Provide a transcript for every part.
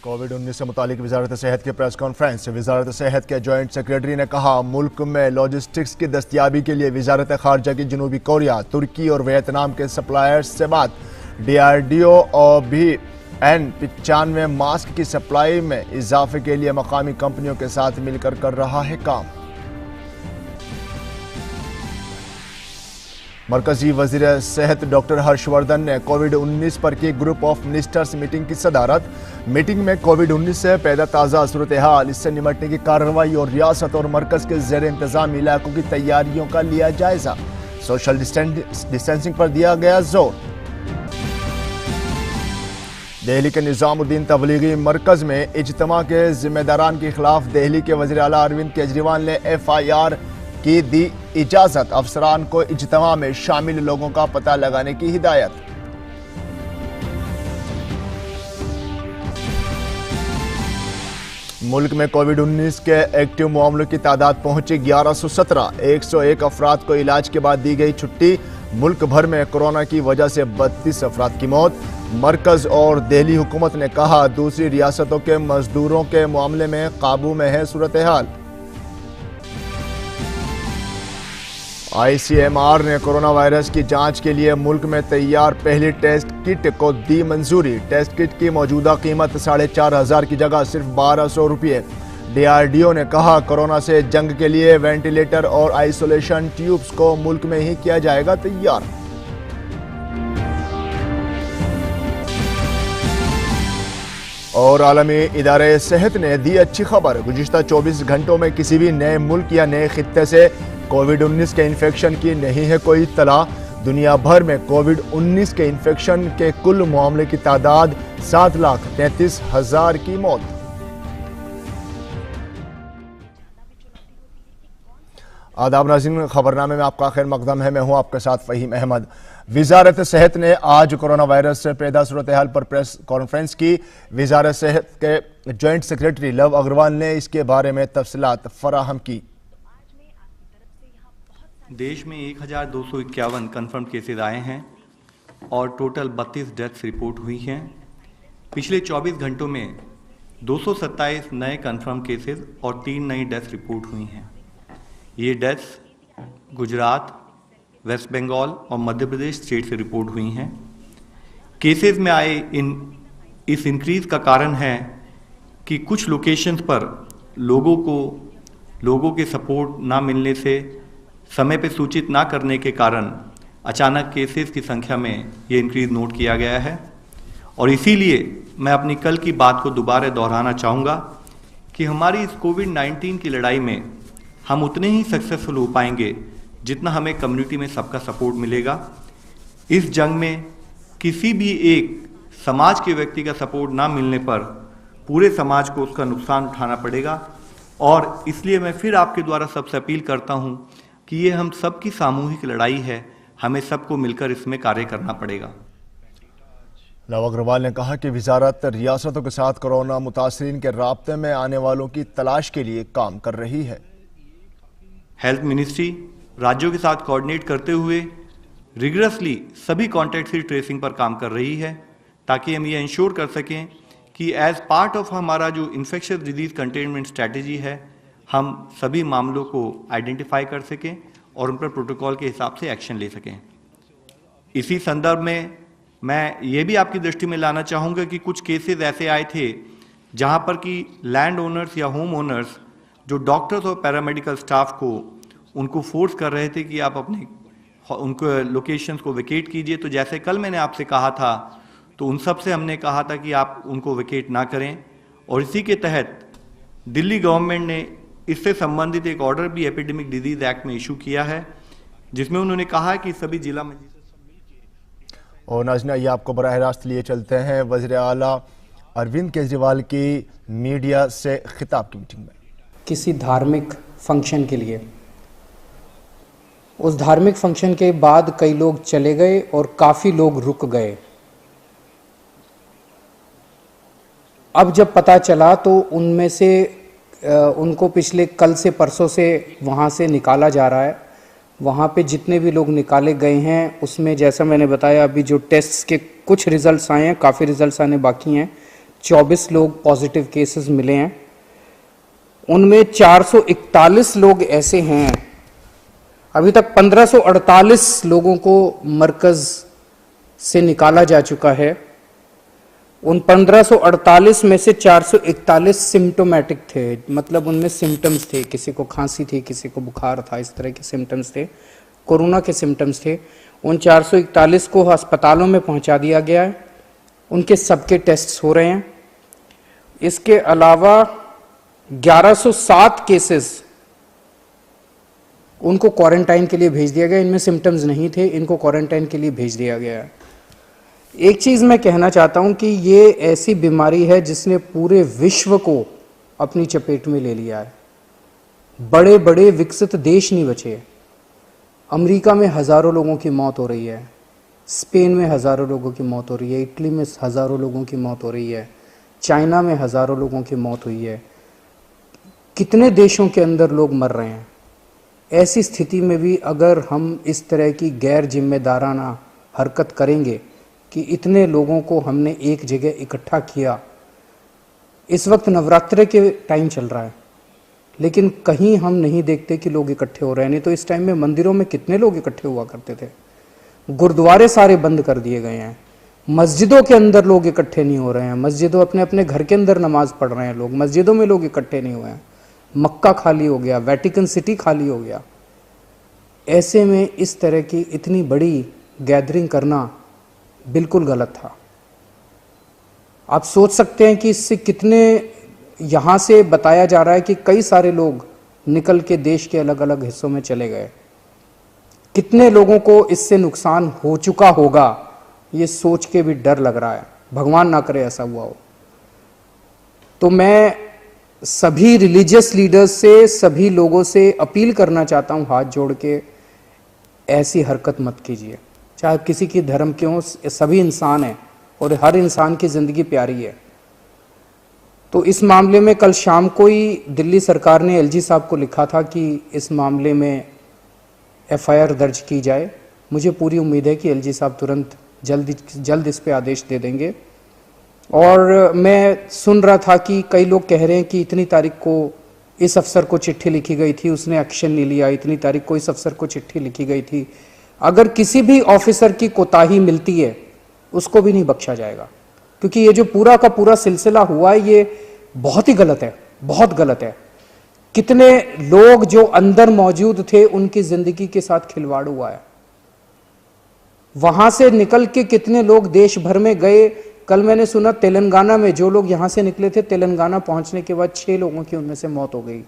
कोविड-19 से मुतालिक वजारत सेहत की प्रेस कॉन्फ्रेंस। वजारत सेहत के जॉइंट सेक्रेटरी ने कहा, मुल्क में लॉजिस्टिक्स की दस्तियाबी के लिए वजारत खारजा की जनूबी कोरिया, तुर्की और वियतनाम के सप्लायर्स से बात। DRDO और भी N95 मास्क की सप्लाई में इजाफे के लिए मकामी कंपनियों के साथ मिलकर कर रहा है काम। मरकजी वजीर सेहत डॉक्टर हर्षवर्धन ने कोविड-19 पर की ग्रुप ऑफ मिनिस्टर्स मीटिंग की सदारत। मीटिंग में कोविड-19 से पैदा ताज़ा सूरत हाल, इससे निमटने की कार्रवाई और रियासत और मरकज के ज़ेर इंतजाम इलाकों की तैयारियों का लिया जायजा। सोशल डिस्टेंसिंग पर दिया गया जोर। दिल्ली के निजामुद्दीन तबलीगी मरकज में इज्तिमा के जिम्मेदारान के खिलाफ दिल्ली के वज़ीर आला अरविंद केजरीवाल ने FIR की दी इजाजत। अफसरान को इज्तिमा में शामिल लोगों का पता लगाने की हिदायत। मुल्क में कोविड-19 के एक्टिव मामलों की तादाद पहुंची 1117। 101 अफराद को इलाज के बाद दी गई छुट्टी। मुल्क भर में कोरोना की वजह से 32 अफराद की मौत। मरकज और दिल्ली हुकूमत ने कहा, दूसरी रियासतों के मजदूरों के मामले में काबू में है सूरत हाल। ICMR ने कोरोना वायरस की जांच के लिए मुल्क में तैयार पहली टेस्ट किट को दी मंजूरी। टेस्ट किट की मौजूदा कीमत 4,500 की जगह सिर्फ 1,200 रुपये। DRDO ने कहा, कोरोना से जंग के लिए वेंटिलेटर और आइसोलेशन ट्यूब्स को मुल्क में ही किया जाएगा तैयार। और आलमी इदारे सेहत ने दी अच्छी खबर। गुज़िश्ता 24 घंटों में किसी भी नए मुल्क या नए खित्ते से कोविड-19 के इन्फेक्शन की नहीं है कोई इत्तला। दुनिया भर में कोविड-19 के इन्फेक्शन के कुल मामले की तादाद 7,33,000 की मौत। आदाब नाज़रीन, खबरनामे में आपका खैर मकदम है। मैं हूं आपके साथ फ़हीम अहमद। वजारत सेहत ने आज कोरोना वायरस से पैदा सूरत हाल पर प्रेस कॉन्फ्रेंस की। वजारत सेहत के जॉइंट सेक्रेटरी लव अग्रवाल ने इसके बारे में तफसीलात फराहम की। देश में 1,251 कन्फर्म केसेज आए हैं और टोटल 32 डेथ्स रिपोर्ट हुई हैं। पिछले 24 घंटों में 227 नए कन्फर्म केसेज और 3 नई डेथ्स रिपोर्ट हुई हैं। ये डेथ्स गुजरात, वेस्ट बंगाल और मध्य प्रदेश स्टेट से रिपोर्ट हुई हैं। केसेस में आए इस इंक्रीज का कारण है कि कुछ लोकेशंस पर लोगों के सपोर्ट ना मिलने से, समय पे सूचित ना करने के कारण अचानक केसेस की संख्या में ये इंक्रीज नोट किया गया है। और इसीलिए मैं अपनी कल की बात को दोबारा दोहराना चाहूँगा कि हमारी इस कोविड-19 की लड़ाई में हम उतने ही सक्सेसफुल हो पाएंगे जितना हमें कम्युनिटी में सबका सपोर्ट मिलेगा। इस जंग में किसी भी एक समाज के व्यक्ति का सपोर्ट ना मिलने पर पूरे समाज को उसका नुकसान उठाना पड़ेगा। और इसलिए मैं फिर आपके द्वारा सबसे अपील करता हूँ कि ये हम सबकी सामूहिक लड़ाई है, हमें सबको मिलकर इसमें कार्य करना पड़ेगा। लव अग्रवाल ने कहा कि वजारत रियासतों के साथ कोरोना मुतासरीन के राब्ते में आने वालों की तलाश के लिए काम कर रही है। हेल्थ मिनिस्ट्री राज्यों के साथ कोऑर्डिनेट करते हुए रिगरसली सभी कॉन्टैक्ट की ट्रेसिंग पर काम कर रही है, ताकि हम ये इंश्योर कर सकें कि एज पार्ट ऑफ हमारा जो इन्फेक्शियस डिजीज कंटेनमेंट स्ट्रैटेजी है, हम सभी मामलों को आइडेंटिफाई कर सकें और उन पर प्रोटोकॉल के हिसाब से एक्शन ले सकें। इसी संदर्भ में मैं ये भी आपकी दृष्टि में लाना चाहूँगा कि कुछ केसेस ऐसे आए थे जहाँ पर कि लैंड ओनर्स या होम ओनर्स जो डॉक्टर्स और पैरामेडिकल स्टाफ को उनको फोर्स कर रहे थे कि आप उनको लोकेशंस को वेकेट कीजिए। तो जैसे कल मैंने आपसे कहा था, तो उन सब से हमने कहा था कि आप उनको वेकेट ना करें। और इसी के तहत दिल्ली गवर्नमेंट ने इससे संबंधित एक ऑर्डर भी एपिडेमिक डिजीज एक्ट में इशू किया है, जिसमें उन्होंने कहा कि सभी जिला में। और नाज़रीन, ये आपको बराह रास्त लिए चलते हैं वज़ीर आला अरविंद केजरीवाल की मीडिया से खिताब की मीटिंग में। किसी धार्मिक फंक्शन के लिए, उस धार्मिक फंक्शन के बाद कई लोग चले गए और काफ़ी लोग रुक गए। अब जब पता चला तो उनमें से उनको पिछले कल से परसों से वहाँ से निकाला जा रहा है। वहाँ पे जितने भी लोग निकाले गए हैं उसमें जैसा मैंने बताया, अभी जो टेस्ट्स के कुछ रिजल्ट्स आए हैं, काफ़ी रिजल्ट्स आने बाकी हैं। 24 लोग पॉजिटिव केसेस मिले हैं। उनमें 441 लोग ऐसे हैं, अभी तक 1548 लोगों को मरकज से निकाला जा चुका है। उन 1548 में से 441 सिम्टोमेटिक थे, मतलब उनमें सिम्टम्स थे, किसी को खांसी थी, किसी को बुखार था, इस तरह के सिम्टम्स थे, कोरोना के सिम्टम्स थे। उन 441 को अस्पतालों में पहुंचा दिया गया है, उनके सबके टेस्ट्स हो रहे हैं। इसके अलावा 1107 केसेस उनको क्वारंटाइन के लिए भेज दिया गया, इनमें सिम्टम्स नहीं थे, इनको क्वारंटाइन के लिए भेज दिया गया है। एक चीज़ मैं कहना चाहता हूं कि ये ऐसी बीमारी है जिसने पूरे विश्व को अपनी चपेट में ले लिया है। बड़े बड़े विकसित देश नहीं बचे। अमेरिका में हज़ारों लोगों की मौत हो रही है, स्पेन में हज़ारों लोगों की मौत हो रही है, इटली में हज़ारों लोगों की मौत हो रही है, चाइना में हज़ारों लोगों की मौत हुई है। कितने देशों के अंदर लोग मर रहे हैं। ऐसी स्थिति में भी अगर हम इस तरह की गैर जिम्मेदाराना हरकत करेंगे कि इतने लोगों को हमने एक जगह इकट्ठा किया। इस वक्त नवरात्र के टाइम चल रहा है, लेकिन कहीं हम नहीं देखते कि लोग इकट्ठे हो रहे हैं। नहीं तो इस टाइम में मंदिरों में कितने लोग इकट्ठे हुआ करते थे। गुरुद्वारे सारे बंद कर दिए गए हैं, मस्जिदों के अंदर लोग इकट्ठे नहीं हो रहे हैं, मस्जिदों अपने अपने घर के अंदर नमाज पढ़ रहे हैं लोग, मस्जिदों में लोग इकट्ठे नहीं हुए हैं। मक्का खाली हो गया, वेटिकन सिटी खाली हो गया। ऐसे में इस तरह की इतनी बड़ी गैदरिंग करना बिल्कुल गलत था। आप सोच सकते हैं कि इससे कितने, यहाँ से बताया जा रहा है कि कई सारे लोग निकल के देश के अलग अलग हिस्सों में चले गए। कितने लोगों को इससे नुकसान हो चुका होगा, ये सोच के भी डर लग रहा है। भगवान ना करे ऐसा हुआ हो। तो मैं सभी रिलीजियस लीडर्स से, सभी लोगों से अपील करना चाहता हूं हाथ जोड़ के, ऐसी हरकत मत कीजिए। चाहे किसी की धर्म क्यों, सभी इंसान हैं और हर इंसान की ज़िंदगी प्यारी है। तो इस मामले में कल शाम को ही दिल्ली सरकार ने एलजी साहब को लिखा था कि इस मामले में एफआईआर दर्ज की जाए। मुझे पूरी उम्मीद है कि एलजी साहब तुरंत जल्द इस पे आदेश दे देंगे। और मैं सुन रहा था कि कई लोग कह रहे हैं कि इतनी तारीख को इस अफसर को चिट्ठी लिखी गई थी, उसने एक्शन नहीं लिया, इतनी तारीख को इस अफसर को चिट्ठी लिखी गई थी। अगर किसी भी ऑफिसर की कोताही मिलती है, उसको भी नहीं बख्शा जाएगा, क्योंकि ये जो पूरा का पूरा सिलसिला हुआ है ये बहुत ही गलत है, बहुत गलत है। कितने लोग जो अंदर मौजूद थे उनकी जिंदगी के साथ खिलवाड़ हुआ है। वहां से निकल के कितने लोग देश भर में गए। कल मैंने सुना तेलंगाना में जो लोग यहां से निकले थे, तेलंगाना पहुंचने के बाद 6 लोगों की उनमें से मौत हो गई।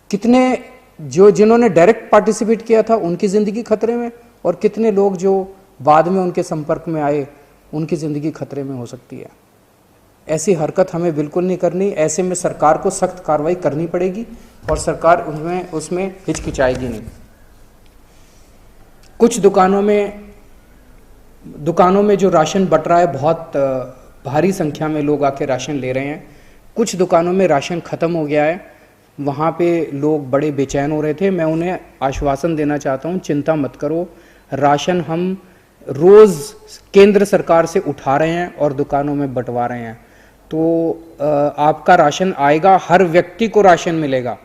कितने जिन्होंने डायरेक्ट पार्टिसिपेट किया था उनकी जिंदगी खतरे में, और कितने लोग जो बाद में उनके संपर्क में आए उनकी जिंदगी खतरे में हो सकती है। ऐसी हरकत हमें बिल्कुल नहीं करनी। ऐसे में सरकार को सख्त कार्रवाई करनी पड़ेगी और सरकार उसमें हिचकिचाएगी नहीं। कुछ दुकानों में जो राशन बट रहा है, बहुत भारी संख्या में लोग आके राशन ले रहे हैं। कुछ दुकानों में राशन ख़त्म हो गया है, वहाँ पे लोग बड़े बेचैन हो रहे थे। मैं उन्हें आश्वासन देना चाहता हूँ, चिंता मत करो, राशन हम रोज़ केंद्र सरकार से उठा रहे हैं और दुकानों में बंटवा रहे हैं। तो आपका राशन आएगा, हर व्यक्ति को राशन मिलेगा।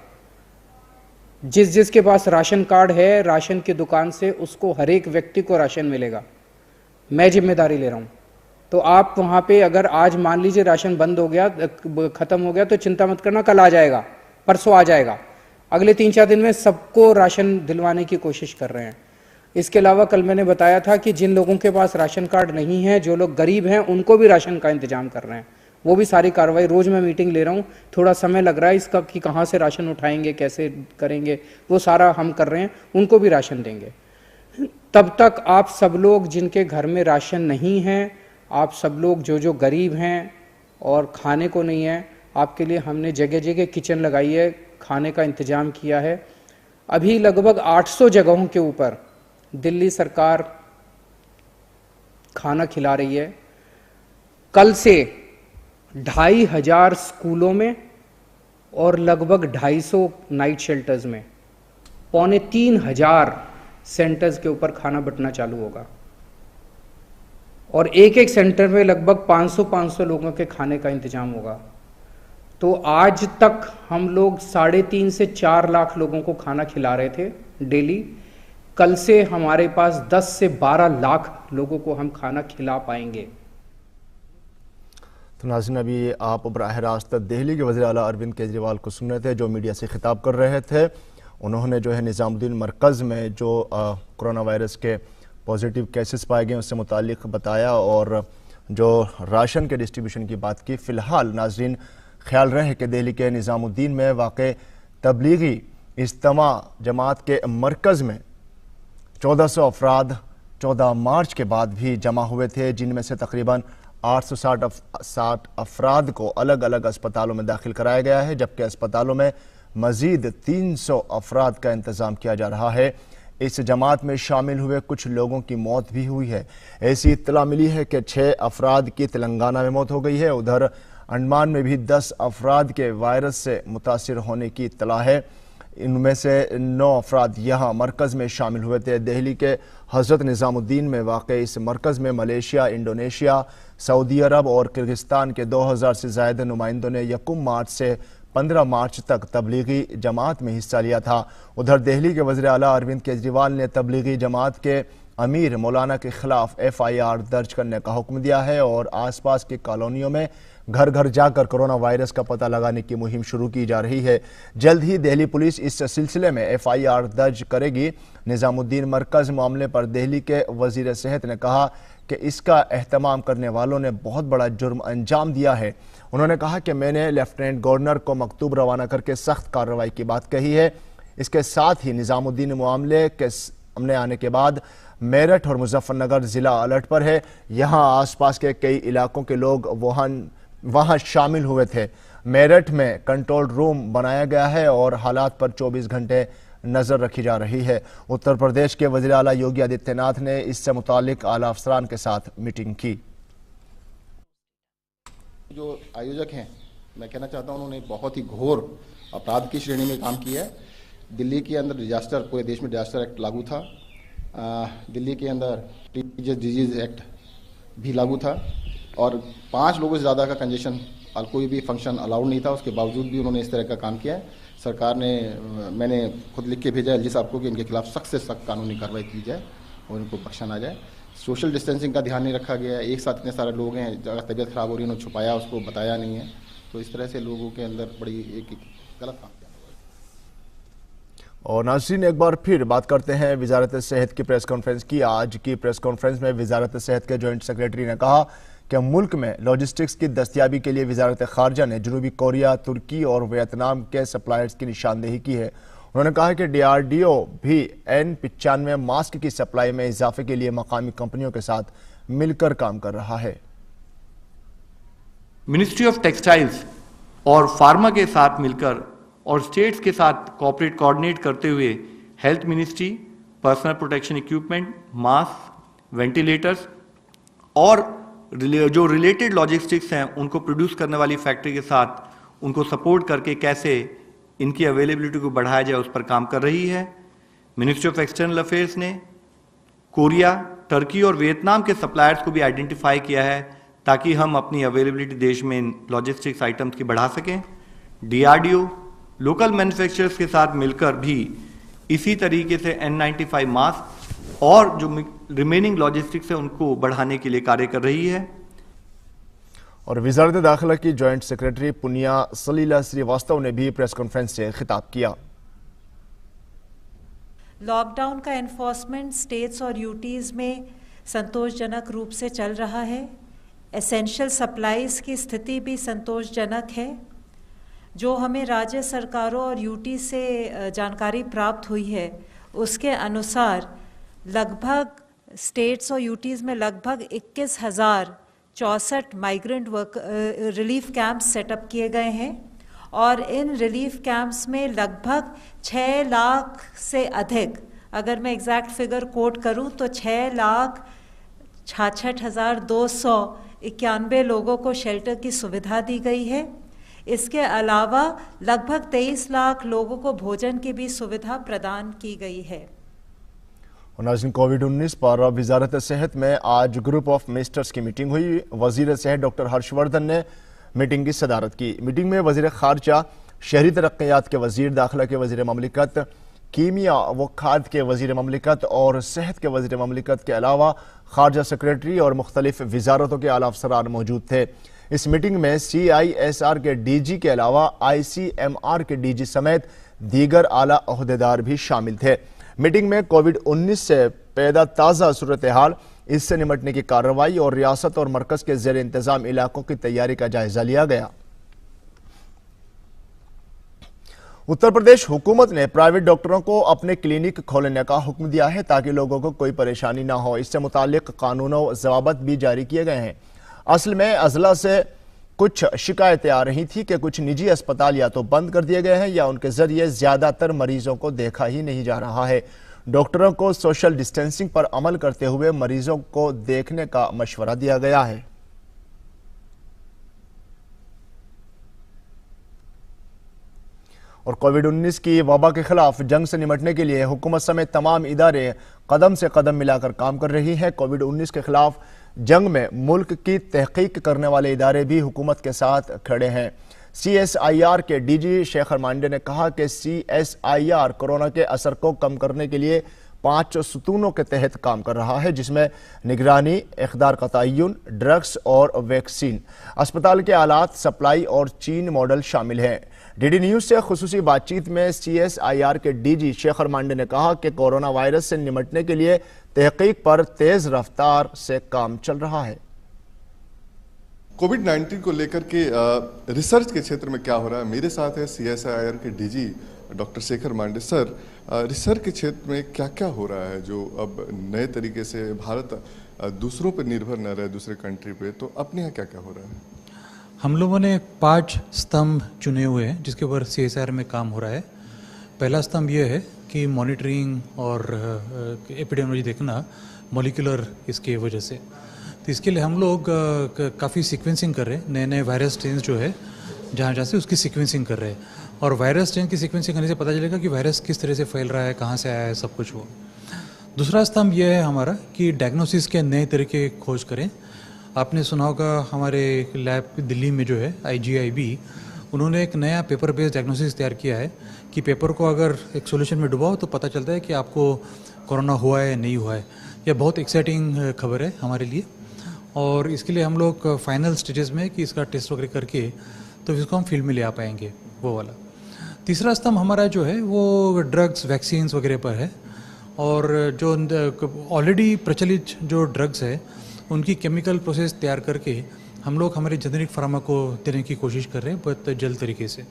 जिसके पास राशन कार्ड है राशन की दुकान से, उसको हर एक व्यक्ति को राशन मिलेगा। मैं जिम्मेदारी ले रहा हूँ। तो आप वहाँ पे अगर आज मान लीजिए राशन बंद हो गया, ख़त्म हो गया, तो चिंता मत करना, कल आ जाएगा, परसों आ जाएगा। अगले 3-4 दिन में सबको राशन दिलवाने की कोशिश कर रहे हैं। इसके अलावा कल मैंने बताया था कि जिन लोगों के पास राशन कार्ड नहीं है, जो लोग गरीब हैं, उनको भी राशन का इंतजाम कर रहे हैं। वो भी सारी कार्रवाई, रोज़ मैं मीटिंग ले रहा हूँ। थोड़ा समय लग रहा है इसका कि कहाँ से राशन उठाएंगे, कैसे करेंगे, वो सारा हम कर रहे हैं। उनको भी राशन देंगे। तब तक आप सब लोग जिनके घर में राशन नहीं है, आप सब लोग जो गरीब हैं और खाने को नहीं है, आपके लिए हमने जगह जगह किचन लगाई है, खाने का इंतजाम किया है। अभी लगभग 800 जगहों के ऊपर दिल्ली सरकार खाना खिला रही है। कल से 2500 स्कूलों में और लगभग 250 नाइट शेल्टर्स में 2500 सेंटर्स के ऊपर खाना बंटना चालू होगा। और एक एक सेंटर में लगभग 500 लोगों के खाने का इंतजाम होगा। तो आज तक हम लोग 3.5 से 4 लाख लोगों को खाना खिला रहे थे डेली। कल से हमारे पास 10 से 12 लाख लोगों को हम खाना खिला पाएंगे। तो नाज़रीन, अभी आप बराह रास्त दिल्ली के वज़ीर आला अरविंद केजरीवाल को सुन रहे थे, जो मीडिया से खिताब कर रहे थे। उन्होंने जो है निज़ामुद्दीन मरकज़ में जो कोरोना वायरस के पॉजिटिव केसेस पाए गए उससे मुतालिक बताया और जो राशन के डिस्ट्रीब्यूशन की बात की। फ़िलहाल नाज़रीन, ख्याल रहे कि दिल्ली के निज़ामुद्दीन में वाक़े तबलीगी इज्तिमा जमात के मरकज़ में 1400 अफराद 14 मार्च के बाद भी जमा हुए थे, जिनमें से तकरीबन 860 अफराद को अलग अलग अस्पतालों में दाखिल कराया गया है, जबकि अस्पतालों में मज़ीद 300 अफराद का इंतज़ाम किया जा रहा है। इस जमात में शामिल हुए कुछ लोगों की मौत भी हुई है। ऐसी इत्तला मिली है कि 6 अफराद की तेलंगाना में मौत हो गई है। उधर अंडमान में भी 10 अफराद के वायरस से मुतासिर होने की इत्तला है। इनमें से 9 अफराद यहाँ मरकज़ में शामिल हुए थे। दिल्ली के हज़रत निज़ामुद्दीन में वाक़े इस मरकज़ में मलेशिया, इंडोनेशिया, सऊदी अरब और किर्गिस्तान के 2000 से ज़ायद नुमाइंदों ने 1 मार्च से 15 मार्च तक तबलीगी जमात में हिस्सा लिया था। उधर दिल्ली के वज़ीर आला अरविंद केजरीवाल ने तबलीगी जमात के अमीर मौलाना के खिलाफ FIR दर्ज करने का हुक्म दिया है और आसपास की कॉलोनियों में घर घर जाकर कोरोना वायरस का पता लगाने की मुहिम शुरू की जा रही है। जल्द ही दिल्ली पुलिस इस सिलसिले में FIR दर्ज करेगी। निज़ामुद्दीन मरकज़ मामले पर दिल्ली के वज़ीर सेहत ने कहा कि इसका एहतमाम करने वालों ने बहुत बड़ा जुर्म अंजाम दिया है। उन्होंने कहा कि मैंने लेफ्टिनेंट गवर्नर को मकतूब रवाना करके सख्त कार्रवाई की बात कही है। इसके साथ ही निज़ामुद्दीन मामले के सामने आने के बाद मेरठ और मुजफ्फरनगर ज़िला अलर्ट पर है। यहाँ आसपास के कई इलाकों के लोग वहाँ शामिल हुए थे। मेरठ में कंट्रोल रूम बनाया गया है और हालात पर 24 घंटे नज़र रखी जा रही है। उत्तर प्रदेश के वज़ीर आला योगी आदित्यनाथ ने इससे मुतालिक आला अफसरान के साथ मीटिंग की। जो आयोजक हैं, मैं कहना चाहता हूं, उन्होंने बहुत ही घोर अपराध की श्रेणी में काम किया है। दिल्ली के अंदर डिजास्टर, पूरे देश में डिजास्टर एक्ट लागू था। दिल्ली के अंदर डिजीज एक्ट भी लागू था और 5 लोगों से ज़्यादा का कंजेशन, कोई भी फंक्शन अलाउड नहीं था। उसके बावजूद भी उन्होंने इस तरह का काम किया है। सरकार ने, मैंने खुद लिख के भेजा एलजी साहब को कि इनके खिलाफ सख्त से सख्त कानूनी कार्रवाई की जाए और इनको बख्शा ना जाए। सोशल डिस्टेंसिंग का ध्यान नहीं रखा गया है। एक साथ इतने सारे लोग हैं, अगर तबीयत खराब हो रही है उन्होंने छुपाया, उसको बताया नहीं है। तो इस तरह से लोगों के अंदर बड़ी एक गलत काम किया। और नाज़रीन, एक बार फिर बात करते हैं वजारत सेहत की प्रेस कॉन्फ्रेंस की। आज की प्रेस कॉन्फ्रेंस में वजारत सेहत के जॉइंट सेक्रेटरी ने कहा कि मुल्क में लॉजिस्टिक्स की दस्तियाबी के लिए वजारत खारजा ने जनूबी कोरिया, तुर्की और वियतनाम के सप्लायर्स की निशानदेही की है। उन्होंने कहा कि DRDO भी N95 मास्क की सप्लाई में इजाफे के लिए मकामी कंपनियों के साथ मिलकर काम कर रहा है। मिनिस्ट्री ऑफ टेक्सटाइल्स और फार्मा के साथ मिलकर और स्टेट्स के साथ कोऑर्डिनेट करते हुए health ministry personal protection equipment, mask, ventilators और जो रिलेटेड लॉजिस्टिक्स हैं उनको प्रोड्यूस करने वाली फैक्ट्री के साथ उनको सपोर्ट करके कैसे इनकी अवेलेबिलिटी को बढ़ाया जाए उस पर काम कर रही है। मिनिस्ट्री ऑफ एक्सटर्नल अफेयर्स ने कोरिया, टर्की और वियतनाम के सप्लायर्स को भी आइडेंटिफाई किया है ताकि हम अपनी अवेलेबिलिटी देश में इन लॉजिस्टिक्स आइटम्स की बढ़ा सकें। DRDO लोकल मैन्युफैक्चरर्स के साथ मिलकर भी इसी तरीके से N95 मास्क और जो रिमेनिंग लॉजिस्टिक्स है उनको बढ़ाने के लिए कार्य कर रही है। और वजारत दाखिला की जॉइंट सेक्रेटरी पुनिया सलीला श्रीवास्तव ने भी प्रेस कॉन्फ्रेंस से खिताब किया। लॉकडाउन का एनफोर्समेंट स्टेट्स और यूटीज़ में संतोषजनक रूप से चल रहा है। एसेंशियल सप्लाईज की स्थिति भी संतोषजनक है। जो हमें राज्य सरकारों और यूटी से जानकारी प्राप्त हुई है उसके अनुसार लगभग स्टेट्स और यूटीज़ में लगभग 21,064 migrant work relief camps setup किए गए हैं और इन रिलीफ कैंप्स में लगभग 6 लाख से अधिक, अगर मैं एग्जैक्ट फिगर कोट करूं तो 6,66,291 लोगों को शेल्टर की सुविधा दी गई है। इसके अलावा लगभग 23 लाख लोगों को भोजन की भी सुविधा प्रदान की गई है। और नाज़रीन, कोविड-19 पर वजारत सेहत में आज ग्रुप ऑफ मिनिस्टर्स की मीटिंग हुई। वजीर सेहत डॉक्टर हर्षवर्धन ने मीटिंग की सदारत की। मीटिंग में वजीर खारजा, शहरी तरक्यात के वजीर, दाखिला के वजीर ममलिकत, कीमिया व खाद के वजीर ममलिकत और सेहत के वजीर ममलिकत के अलावा खारजा सेक्रेटरी और मुख्तलिफ वजारतों के आला अफसरान मौजूद थे। इस मीटिंग में CISR के DG के अलावा ICMR के DG समेत दीगर आला ओहदेदार भी शामिल थे। मीटिंग में कोविड-19 से पैदा ताज़ा सूरत हाल, इससे निमटने की कार्रवाई और रियासत और मरकज़ के ज़ेर इंतज़ाम इलाकों की तैयारी का जायजा लिया गया। उत्तर प्रदेश हुकूमत ने प्राइवेट डॉक्टरों को अपने क्लिनिक खोलने का हुक्म दिया है ताकि लोगों को कोई परेशानी ना हो। इससे मुतालिक कानून और ज़वाबत भी जारी किए गए हैं। असल में अजला से कुछ शिकायतें आ रही थी कि कुछ निजी अस्पताल या तो बंद कर दिए गए हैं या उनके जरिए ज़्यादातर मरीजों को देखा ही नहीं जा रहा है। डॉक्टरों को सोशल डिस्टेंसिंग पर अमल करते हुए मरीजों को देखने का मशवरा दिया गया है। और कोविड-19 की वबा के खिलाफ जंग से निमटने के लिए हुकूमत समेत तमाम इदारे कदम से कदम मिलाकर काम कर रही हैं। कोविड-19 के खिलाफ जंग में मुल्क की तहकीक करने वाले इदारे भी हुकूमत के साथ खड़े हैं। CSIR के DG शेखर मांडे ने कहा कि CSIR कोरोना के असर को कम करने के लिए 5 सुतूनों के तहत काम कर रहा है, जिसमें निगरानी, इक़दार का तयन, ड्रग्स और वैक्सीन, अस्पताल के आलात, सप्लाई और चीन मॉडल शामिल हैं। DD न्यूज़ से खुसूसी बातचीत में CSIR के DG शेखर मांडे ने कहा कि कोरोना वायरस से निमटने के लिए तहकीक पर तेज रफ्तार से काम चल रहा है। कोविड-19 को लेकर के रिसर्च के क्षेत्र में क्या हो रहा है, मेरे साथ है CSIR के DG doctor Shekhar Mande. Sir, research के क्षेत्र में क्या क्या हो रहा है जो अब नए तरीके से भारत दूसरों पर निर्भर न रहे, दूसरे कंट्री पे, तो अपने यहाँ क्या क्या हो रहा है? हम लोगों ने 5 स्तंभ चुने हुए हैं जिसके ऊपर CSIR में काम हो रहा है। पहला स्तंभ ये है कि मॉनिटरिंग और एपिडेमियोलॉजी देखना मॉलिक्यूलर इसके वजह से, तो इसके लिए हम लोग काफ़ी सीक्वेंसिंग कर रहे हैं। नए नए वायरस स्ट्रेन जो है जहाँ जहाँ से उसकी सीक्वेंसिंग कर रहे हैं, और वायरस स्ट्रेन की सीक्वेंसिंग करने से पता चलेगा कि वायरस किस तरह से फैल रहा है, कहाँ से आया है, सब कुछ वो। दूसरा स्तंभ यह है हमारा कि डायग्नोसिस के नए तरीके खोज करें। आपने सुना होगा हमारे लैब दिल्ली में जो है IGIB, उन्होंने एक नया पेपर बेस्ड डायग्नोसिस तैयार किया है कि पेपर को अगर एक सॉल्यूशन में डुबाओ तो पता चलता है कि आपको कोरोना हुआ है या नहीं हुआ है। यह बहुत एक्साइटिंग खबर है हमारे लिए, और इसके लिए हम लोग फाइनल स्टेजेस में कि इसका टेस्ट वगैरह करके तो इसको हम फील्ड में ले आ पाएंगे, वो वाला। तीसरा स्तंभ हमारा जो है वो ड्रग्स, वैक्सीन्स वगैरह पर है, और जो ऑलरेडी प्रचलित जो ड्रग्स है उनकी केमिकल प्रोसेस तैयार करके हम लोग हमारे जेनेरिक फार्मा को देने की कोशिश कर रहे हैं, बहुत जल्द तरीके से।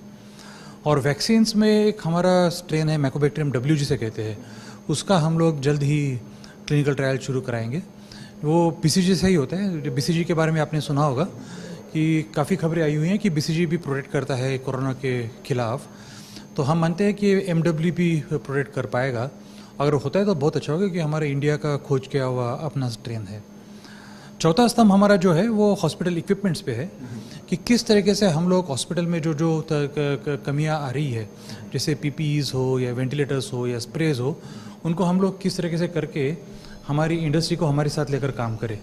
और वैक्सीन्स में एक हमारा स्ट्रेन है माइकोबैक्टीरियम W जिसे कहते हैं, उसका हम लोग जल्द ही क्लिनिकल ट्रायल शुरू कराएंगे। वो BCG से ही होता है। BCG के बारे में आपने सुना होगा कि काफ़ी खबरें आई हुई हैं कि BCG भी प्रोटेक्ट करता है कोरोना के खिलाफ, तो हम मानते हैं कि MW भी प्रोटेक्ट कर पाएगा। अगर होता है तो बहुत अच्छा होगा कि हमारे इंडिया का खोज किया हुआ अपना स्ट्रेन है। चौथा स्तंभ हमारा जो है वो हॉस्पिटल इक्विपमेंट्स पे है कि किस तरीके से हम लोग हॉस्पिटल में जो जो कमियां आ रही है, जैसे PPEs हो या वेंटिलेटर्स हो या स्प्रेज हो, उनको हम लोग किस तरीके से करके हमारी इंडस्ट्री को हमारे साथ लेकर काम करें।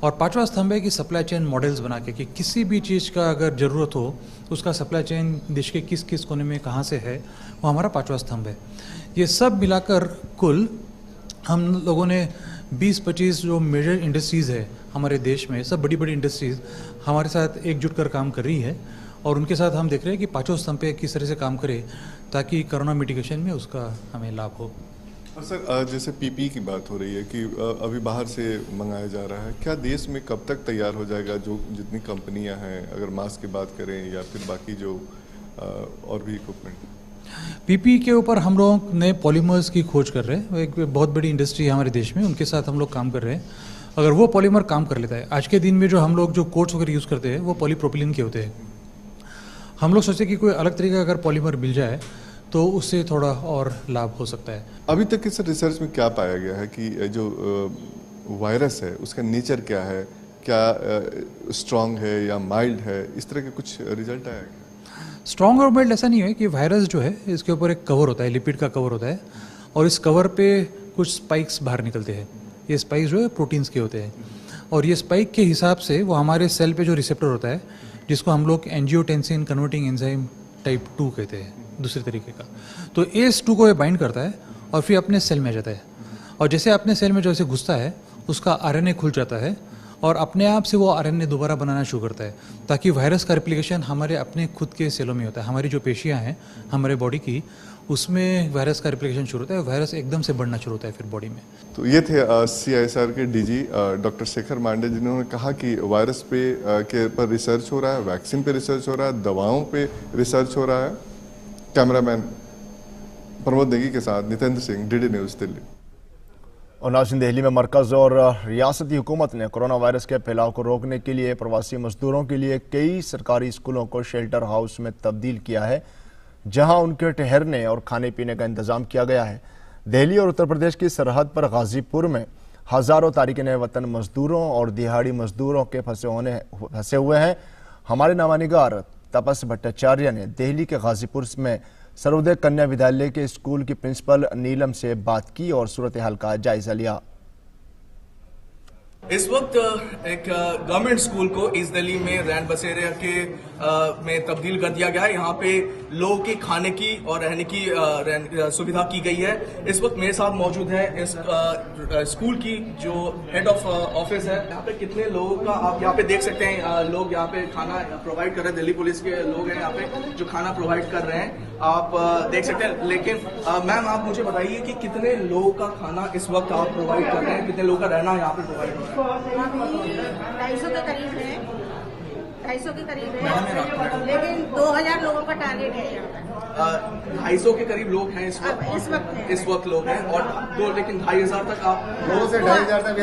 और पांचवा स्तंभ है कि सप्लाई चेन मॉडल्स बना के कि किसी भी चीज़ का अगर ज़रूरत हो उसका सप्लाई चेन देश के किस किस कोने में कहाँ से है, वो हमारा पांचवा स्तंभ है। ये सब मिलाकर कुल हम लोगों ने 20-25 जो मेजर इंडस्ट्रीज़ है हमारे देश में, सब बड़ी बड़ी इंडस्ट्रीज़ हमारे साथ एकजुट कर काम कर रही है, और उनके साथ हम देख रहे हैं कि पांचों स्तंभ पे किस तरह से काम करें ताकि कोरोना मिटिगेशन में उसका हमें लाभ हो। सर, जैसे PPE की बात हो रही है कि अभी बाहर से मंगाया जा रहा है, क्या देश में कब तक तैयार हो जाएगा? जो जितनी कंपनियां हैं, अगर मास्क की बात करें या फिर बाकी जो और भी इक्विपमेंट, PPE के ऊपर हम लोग नए पॉलीमर्स की खोज कर रहे हैं। एक बहुत बड़ी इंडस्ट्री है हमारे देश में, उनके साथ हम लोग काम कर रहे हैं। अगर वो पॉलीमर काम कर लेता है, आज के दिन में जो हम लोग जो कोट्स वगैरह यूज़ करते हैं वो पॉलीप्रोपिलीन के होते हैं। हम लोग सोचते हैं कि कोई अलग तरीका अगर पॉलीमर मिल जाए तो उससे थोड़ा और लाभ हो सकता है। अभी तक के सर रिसर्च में क्या पाया गया है कि जो वायरस है उसका नेचर क्या है, क्या स्ट्रॉन्ग है या माइल्ड है, इस तरह के कुछ रिजल्ट आया है? स्ट्रॉन्ग और माइल्ड ऐसा नहीं है कि वायरस जो है इसके ऊपर एक कवर होता है, लिपिड का कवर होता है, और इस कवर पे कुछ स्पाइक्स बाहर निकलते हैं। ये स्पाइक्स जो है प्रोटीन्स के होते हैं, और ये स्पाइक के हिसाब से वो हमारे सेल पे जो रिसेप्टर होता है, जिसको हम लोग एंजियोटेंसिन कन्वर्टिंग एंजाइम टाइप 2 कहते हैं दूसरे तरीके का, तो ACE2 को ये बाइंड करता है और फिर अपने सेल में जाता है, और जैसे अपने सेल में जैसे घुसता है उसका RNA खुल जाता है और अपने आप से वो RNA दोबारा बनाना शुरू करता है, ताकि वायरस का रेप्लिकेशन हमारे अपने खुद के सेलों में होता है। हमारी जो पेशियाँ हैं हमारे बॉडी की, उसमें वायरस का रेप्लिकेशन शुरू होता है, वायरस एकदम से बढ़ना शुरू होता है फिर बॉडी में। तो ये थे CSIR के DG डॉक्टर शेखर मांडे, जिन्होंने कहा कि वायरस पर रिसर्च हो रहा है, वैक्सीन पे रिसर्च हो रहा है, दवाओं पे रिसर्च हो रहा है। कैमरामैन प्रमोद नेगी के साथ नितेंद्र सिंह, DD न्यूज़, दिल्ली। और नाज़रीन, दिल्ली में मरकज़ और रियासती हुकूमत ने कोरोना वायरस के फैलाव को रोकने के लिए प्रवासी मजदूरों के लिए कई सरकारी स्कूलों को शेल्टर हाउस में तब्दील किया है, जहां उनके ठहरने और खाने पीने का इंतजाम किया गया है। दिल्ली और उत्तर प्रदेश की सरहद पर गाजीपुर में हज़ारों तारिकीन वतन मजदूरों और दिहाड़ी मजदूरों के फंसे हुए हैं। हमारे नामानिगार तपस भट्टाचार्य ने दिल्ली के गाजीपुर में सर्वोदय कन्या विद्यालय के स्कूल की प्रिंसिपल नीलम से बात की और सूरत हाल का जायजा लिया। इस वक्त एक गवर्नमेंट स्कूल को इस दिल्ली में रैन बसेरा के में तब्दील कर दिया गया है। यहाँ पे लोगों के खाने की और रहने की सुविधा की गई है। इस वक्त मेरे साथ मौजूद है इस स्कूल की जो हेड ऑफ ऑफिस है। यहाँ पे कितने लोगों का आप यहाँ पे देख सकते हैं, लोग यहाँ पे खाना प्रोवाइड कर रहे हैं। दिल्ली पुलिस के लोग हैं यहाँ पे जो खाना प्रोवाइड कर रहे हैं, आप देख सकते हैं। लेकिन मैम, आप मुझे बताइए कि कितने लोगों का खाना इस वक्त आप प्रोवाइड कर रहे हैं, कितने लोगों का रहना यहाँ पे प्रोवाइड हो रहा है? 250 के करीब है, 250 के करीब है, लेकिन 2000 लोगों का टारगेट है यहाँ पर। 250 के करीब लोग हैं इस वक्त लोग हैं, और तो लेकिन 2500 तक आप 2 से 2500 तक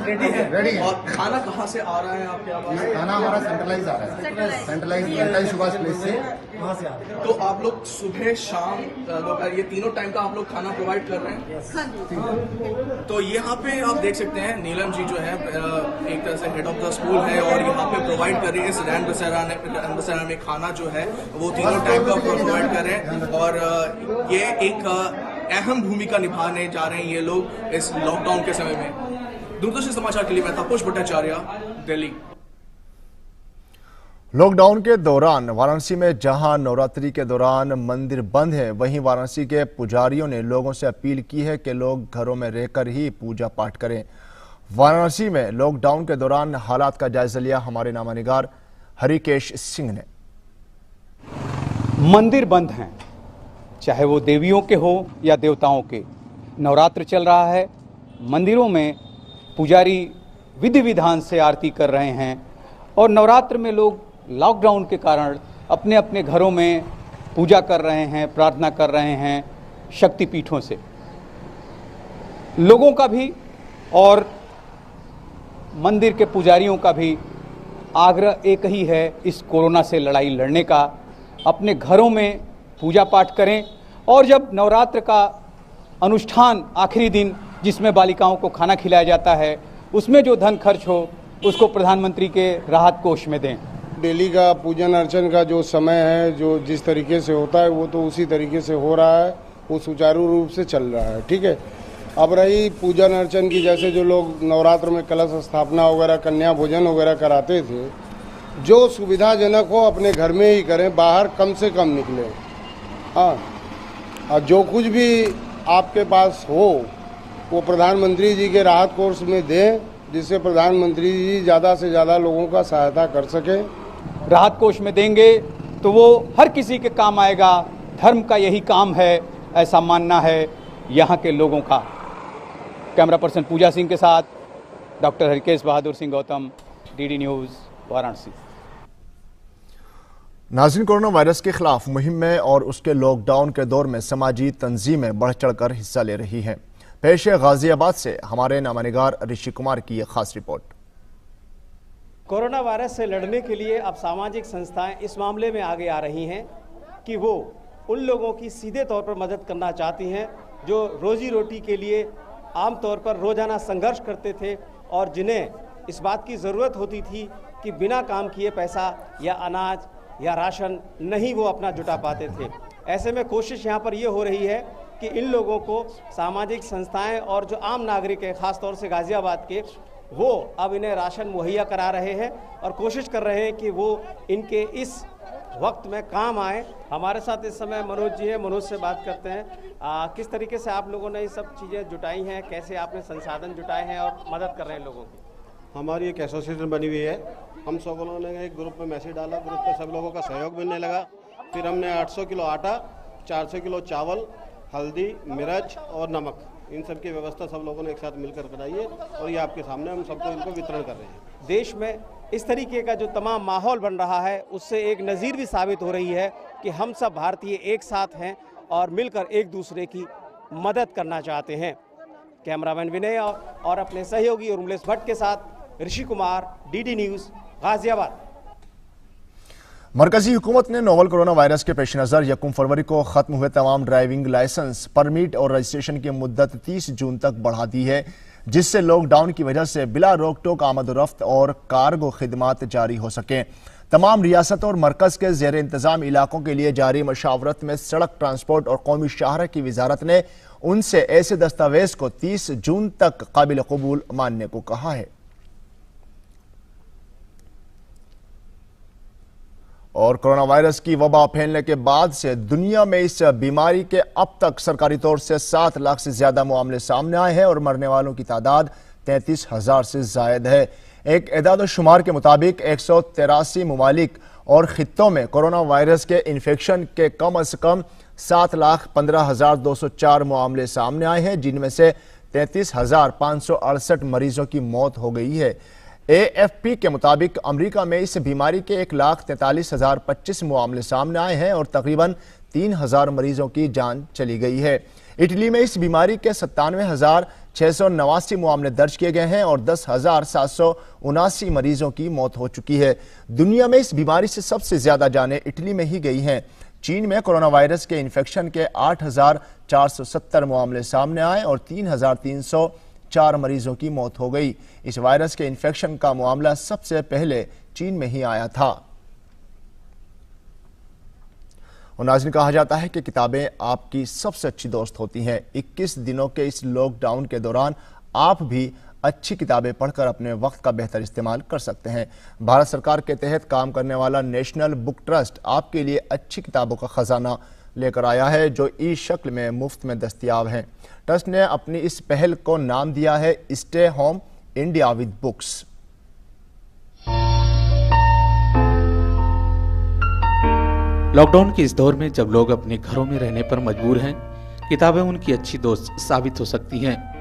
रेडी है। और खाना कहाँ से आ रहा है आपके पास? खाना हमारा सेंट्रलाइज आ रहा है, सेंट्रलाइज सुभाष प्लेस से वहाँ से आ रहा है। तो आप लोग सुबह शाम दोपहर ये तीनों टाइम का आप लोग खाना प्रोवाइड कर रहे हैं? तो यहाँ पे आप देख सकते हैं नीलम जी जो है एक तरह से हेड ऑफ द स्कूल है, और यहाँ पे प्रोवाइड कर रही है। इस रैन बसेरा में खाना जो है वो तीनों टाइम का प्रोवाइड कर रहे हैं, और ये एक अहम भूमिका निभाने जा रहे हैं ये लोग इस लॉकडाउन के समय में। दूरदर्शन समाचार के लिए मैं तपस भट्टाचार्य, दिल्ली। लॉकडाउन के दौरान वाराणसी में जहां नवरात्रि के दौरान मंदिर बंद है, वहीं वाराणसी के पुजारियों ने लोगों से अपील की है कि लोग घरों में रहकर ही पूजा पाठ करें। वाराणसी में लॉकडाउन के दौरान हालात का जायजा लिया हमारे नामानिगार हरिकेश सिंह ने। मंदिर बंद हैं, चाहे वो देवियों के हो या देवताओं के। नवरात्र चल रहा है, मंदिरों में पुजारी विधि विधान से आरती कर रहे हैं, और नवरात्र में लोग लॉकडाउन के कारण अपने अपने घरों में पूजा कर रहे हैं, प्रार्थना कर रहे हैं शक्तिपीठों से। लोगों का भी और मंदिर के पुजारियों का भी आग्रह एक ही है, इस कोरोना से लड़ाई लड़ने का। अपने घरों में पूजा पाठ करें, और जब नवरात्र का अनुष्ठान आखिरी दिन जिसमें बालिकाओं को खाना खिलाया जाता है, उसमें जो धन खर्च हो उसको प्रधानमंत्री के राहत कोष में दें। डेली का पूजन अर्चन का जो समय है, जो जिस तरीके से होता है, वो तो उसी तरीके से हो रहा है, वो सुचारू रूप से चल रहा है। ठीक है। अब रही पूजन अर्चन की, जैसे जो लोग नवरात्र में कलश स्थापना वगैरह, कन्या भोजन वगैरह कराते थे, जो सुविधाजनक हो अपने घर में ही करें, बाहर कम से कम निकलें। हाँ, और जो कुछ भी आपके पास हो वो प्रधानमंत्री जी के राहत कोष में दें, जिससे प्रधानमंत्री जी ज़्यादा से ज़्यादा लोगों का सहायता कर सकें। राहत कोष में देंगे तो वो हर किसी के काम आएगा। धर्म का यही काम है, ऐसा मानना है यहाँ के लोगों का। कैमरा पर्सन पूजा सिंह के साथ doctor Harkesh Bahadur Singh Gautam, DD news, Varanasi. नाज़रीन, कोरोना वायरस के खिलाफ मुहिम में और उसके लॉकडाउन के दौर में समाजी तंजीमें बढ़ चढ़कर हिस्सा ले रही हैं। पेश है गाजियाबाद से हमारे नामानिगार ऋषि कुमार की एक खास रिपोर्ट। कोरोना वायरस से लड़ने के लिए अब सामाजिक संस्थाएं इस मामले में आगे आ रही हैं कि वो उन लोगों की सीधे तौर पर मदद करना चाहती हैं जो रोजी रोटी के लिए आमतौर पर रोजाना संघर्ष करते थे, और जिन्हें इस बात की ज़रूरत होती थी कि बिना काम किए पैसा या अनाज या राशन नहीं वो अपना जुटा पाते थे। ऐसे में कोशिश यहाँ पर ये हो रही है कि इन लोगों को सामाजिक संस्थाएं और जो आम नागरिक हैं, ख़ास तौर से गाज़ियाबाद के, वो अब इन्हें राशन मुहैया करा रहे हैं और कोशिश कर रहे हैं कि वो इनके इस वक्त में काम आए। हमारे साथ इस समय मनोज जी हैं, मनोज से बात करते हैं। किस तरीके से आप लोगों ने ये सब चीज़ें जुटाई हैं, कैसे आपने संसाधन जुटाए हैं और मदद कर रहे हैं लोगों की? हमारी एक एसोसिएशन बनी हुई है, हम सब लोगों ने एक ग्रुप में मैसेज डाला, ग्रुप पे सब लोगों का सहयोग मिलने लगा। फिर हमने 800 किलो आटा, 400 किलो चावल, हल्दी, मिर्च और नमक, इन सब की व्यवस्था सब लोगों ने एक साथ मिलकर कराई है और ये आपके सामने हम सबको इनको वितरण कर रहे हैं। देश में इस तरीके का जो तमाम माहौल बन रहा है, उससे एक नज़ीर भी साबित हो रही है कि हम सब भारतीय एक साथ हैं और मिलकर एक दूसरे की मदद करना चाहते हैं। कैमरामैन विनय और अपने सहयोगी उर्मिलेश भट्ट के साथ ऋषि कुमार, डीडी न्यूज़, गाजियाबाद। मरकजी हुकूमत ने नोवल कोरोना वायरस के पेश नज़र 1 फरवरी को खत्म हुए तमाम ड्राइविंग लाइसेंस, परमिट और रजिस्ट्रेशन की मुद्दत 30 जून तक बढ़ा दी है, जिससे लॉकडाउन की वजह से बिला रोक टोक आमद-ओ-रफ्त और कार्गो खिदमात जारी हो सकें। तमाम रियासत और मरकज़ के ज़ेर इंतज़ाम इलाकों के लिए जारी मशावरत में सड़क ट्रांसपोर्ट और कौमी शाहरा की वजारत ने उनसे ऐसे दस्तावेज को 30 जून तक काबिल कबूल मानने को कहा है। और कोरोना वायरस की वबा फैलने के बाद से दुनिया में इस बीमारी के अब तक सरकारी तौर से 7 लाख से ज्यादा मामले सामने आए हैं और मरने वालों की तादाद 33,000 से जायद है। एक एदाद शुमार के मुताबिक 183 ममालिक और खित्तों में कोरोना वायरस के इन्फेक्शन के कम अज कम 7,15,204 मामले सामने आए हैं, जिनमें से 33,568 मरीजों की मौत हो गई है। AFP के मुताबिक अमेरिका में इस बीमारी के 1,43,025 मामले सामने आए हैं और तकरीबन 3,000 मरीजों की जान चली गई है। इटली में इस बीमारी के 97,689 मामले दर्ज किए गए हैं और 10,779 मरीजों की मौत हो चुकी है। दुनिया में इस बीमारी से सबसे ज्यादा जानें इटली में ही गई हैं। चीन में कोरोना वायरस के इन्फेक्शन के 8,470 मामले सामने आए और 3,304 मरीजों की मौत हो गई। इस वायरस के इन्फेक्शन का मामला सबसे पहले चीन में ही आया था। और नाज़रीन, कहा जाता है कि किताबें आपकी सबसे अच्छी दोस्त होती हैं। 21 दिनों के इस लॉकडाउन के दौरान आप भी अच्छी किताबें पढ़कर अपने वक्त का बेहतर इस्तेमाल कर सकते हैं। भारत सरकार के तहत काम करने वाला नेशनल बुक ट्रस्ट आपके लिए अच्छी किताबों का खजाना लेकर आया है, जो ई शक्ल में मुफ्त में दस्तयाब हैं। ट्रस्ट ने अपनी इस पहल को नाम दिया है stay home India with books. Lockdown के इस दौर में जब लोग अपने घरों में रहने पर मजबूर हैं, किताबें उनकी अच्छी दोस्त साबित हो सकती हैं।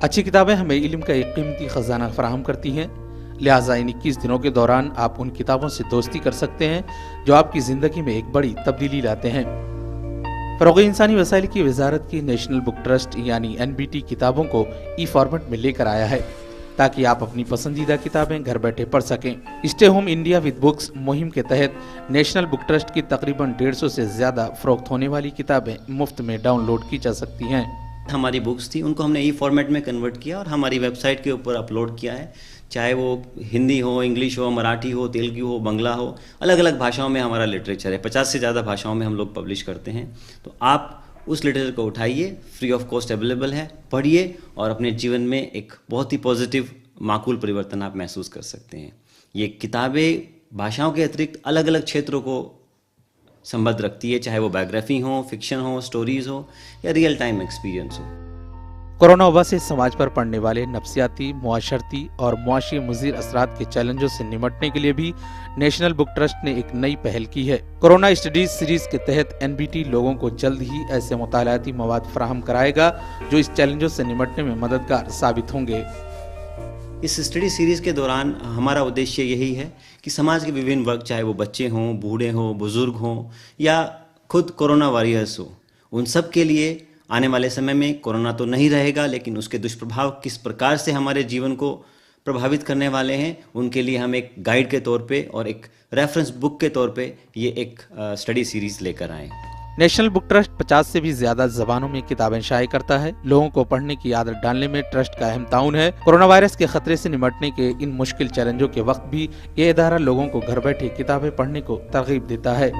अच्छी किताबें हमें इल्म का एक कीमती खजाना फराहम करती हैं, लिहाजा इन 21 दिनों के दौरान आप उन किताबों से दोस्ती कर सकते हैं जो आपकी ज़िंदगी में एक बड़ी तब्दीली लाते हैं। फ़रोग़ इंसानी वसाइल की वजारत की नेशनल बुक ट्रस्ट यानी NBT किताबों को ई फॉर्मेट में लेकर आया है, ताकि आप अपनी पसंदीदा किताबें घर बैठे पढ़ सकें। Stay home India with books मुहिम के तहत नेशनल बुक ट्रस्ट की तकरीबन 150 से ज़्यादा फ़रोख्त होने वाली किताबें मुफ्त में डाउनलोड की जा सकती हैं। हमारी बुक्स थी, उनको हमने ई फॉर्मेट में कन्वर्ट किया और हमारी वेबसाइट के ऊपर अपलोड किया है। चाहे वो हिंदी हो, इंग्लिश हो, मराठी हो, तेलुगु हो, बंगला हो, अलग अलग भाषाओं में हमारा लिटरेचर है। 50 से ज़्यादा भाषाओं में हम लोग पब्लिश करते हैं। तो आप उस लिटरेचर को उठाइए, फ्री ऑफ कॉस्ट अवेलेबल है, पढ़िए और अपने जीवन में एक बहुत ही पॉजिटिव माकूल परिवर्तन आप महसूस कर सकते हैं। ये किताबें भाषाओं के अतिरिक्त अलग अलग क्षेत्रों को संबद्ध रखती है, चाहे वो बायोग्राफी हो, फिक्शन हो, स्टोरीज हो या रियल टाइम एक्सपीरियंस हो। कोरोना वबा से समाज पर पड़ने वाले नफ्सियाती, मुआशरती और मुआशी मुज़ीर असरात के चैलेंजों से निपटने के लिए भी नेशनल बुक ट्रस्ट ने एक नई पहल की है। कोरोना स्टडीज सीरीज के तहत NBT लोगों को जल्द ही ऐसे मुतालाती मवाद फराहम कराएगा जो इस चैलेंजों से निपटने में मददगार साबित होंगे। इस स्टडी सीरीज़ के दौरान हमारा उद्देश्य यही है कि समाज के विभिन्न वर्ग, चाहे वो बच्चे हों, बूढ़े हों, बुज़ुर्ग हों या खुद कोरोना वॉरियर्स हो, उन सब के लिए आने वाले समय में कोरोना तो नहीं रहेगा, लेकिन उसके दुष्प्रभाव किस प्रकार से हमारे जीवन को प्रभावित करने वाले हैं, उनके लिए हम एक गाइड के तौर पे और एक रेफरेंस बुक के तौर पे ये एक स्टडी सीरीज़ लेकर आए। नेशनल बुक ट्रस्ट 50 से भी ज्यादा जबानों में किताबें शाये करता है। लोगों को पढ़ने की आदत डालने में ट्रस्ट का अहम ताउन है। कोरोना वायरस के खतरे से निपटने के इन मुश्किल चैलेंजों के वक्त भी ये इदारा लोगों को घर बैठे किताबें पढ़ने को तरगीब देता है।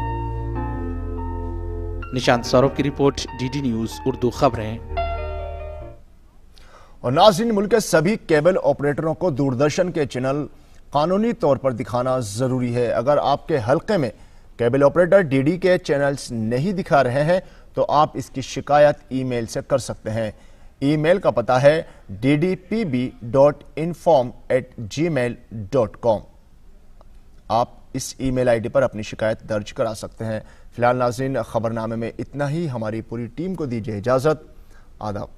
निशांत सौरभ की रिपोर्ट, डीडी न्यूज उर्दू खबरें। और नाज़रीन, मुल्क के सभी केबल ऑपरेटरों को दूरदर्शन के चैनल कानूनी तौर पर दिखाना जरूरी है। अगर आपके हल्के में केबल ऑपरेटर डीडी के चैनल्स नहीं दिखा रहे हैं तो आप इसकी शिकायत ईमेल से कर सकते हैं। ईमेल का पता है ddpb.inform@gmail.com। आप इस ईमेल आईडी पर अपनी शिकायत दर्ज करा सकते हैं। फिलहाल नाज़रीन, खबरनामे में इतना ही। हमारी पूरी टीम को दीजिए इजाजत। आदाब।